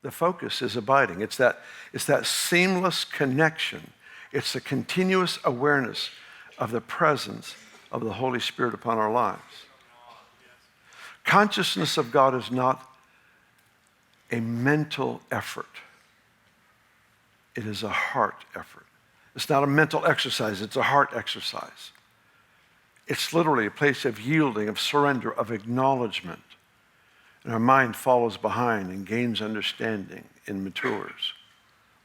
The focus is abiding. It's that seamless connection. It's the continuous awareness of the presence of the Holy Spirit upon our lives. Consciousness of God is not a mental effort. It is a heart effort. It's not a mental exercise, it's a heart exercise. It's literally a place of yielding, of surrender, of acknowledgement. And our mind follows behind and gains understanding and matures.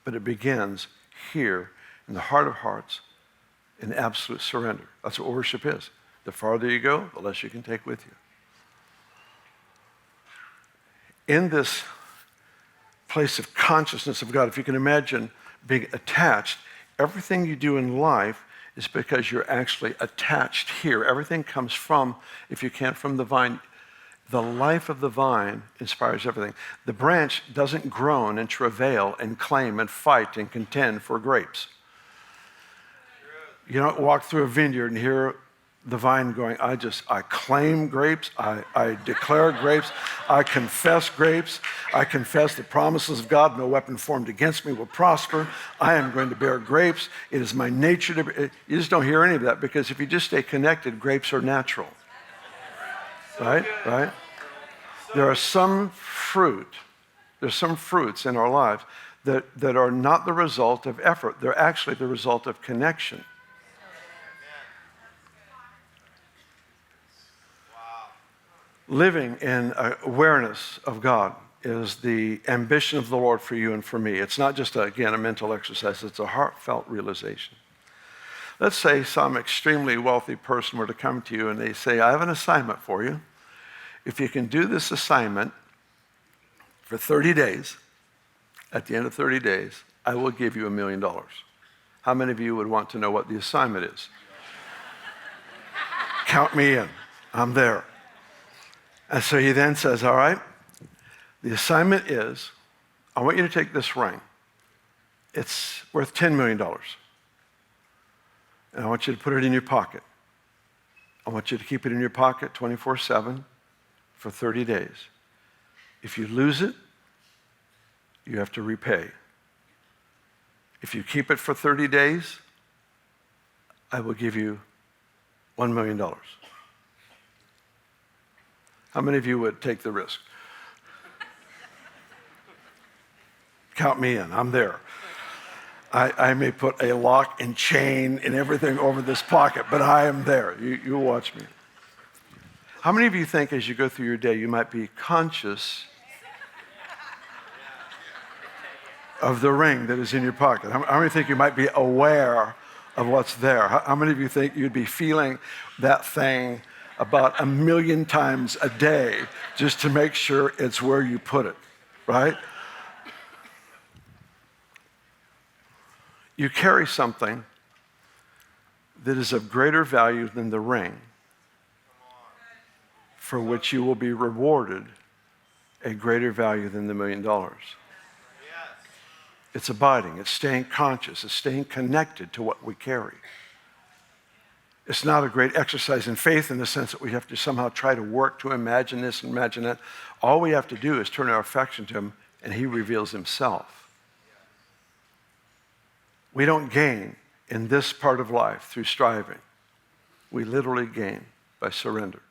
But it begins here in the heart of hearts in absolute surrender. That's what worship is. The farther you go, the less you can take with you. In this place of consciousness of God, if you can imagine being attached, everything you do in life is because you're actually attached here. Everything comes from, if you can, from the vine. The life of the vine inspires everything. The branch doesn't groan and travail and claim and fight and contend for grapes. You don't walk through a vineyard and hear the vine going, I claim grapes, I declare grapes, I confess grapes, I confess the promises of God, no weapon formed against me will prosper, I am going to bear grapes, it is my nature to, you just don't hear any of that, because if you just stay connected, grapes are natural. Right? There's some fruits in our lives that are not the result of effort, they're actually the result of connection. Living in awareness of God is the ambition of the Lord for you and for me. It's not just, a mental exercise. It's a heartfelt realization. Let's say some extremely wealthy person were to come to you and they say, I have an assignment for you. If you can do this assignment for 30 days, at the end of 30 days, I will give you $1 million. How many of you would want to know what the assignment is? Count me in. I'm there. And so he then says, all right, the assignment is, I want you to take this ring. It's worth $10 million. And I want you to put it in your pocket. I want you to keep it in your pocket 24/7 for 30 days. If you lose it, you have to repay. If you keep it for 30 days, I will give you $1 million. How many of you would take the risk? Count me in. I'm there. I may put a lock and chain and everything over this pocket, but I am there. You watch me. How many of you think as you go through your day, you might be conscious of the ring that is in your pocket? How many think you might be aware of what's there? How many of you think you'd be feeling that thing about 1 million times a day just to make sure it's where you put it, right? You carry something that is of greater value than the ring, for which you will be rewarded a greater value than the $1 million. It's abiding, it's staying conscious, it's staying connected to what we carry. It's not a great exercise in faith in the sense that we have to somehow try to work to imagine this and imagine that. All we have to do is turn our affection to him and he reveals himself. We don't gain in this part of life through striving. We literally gain by surrender.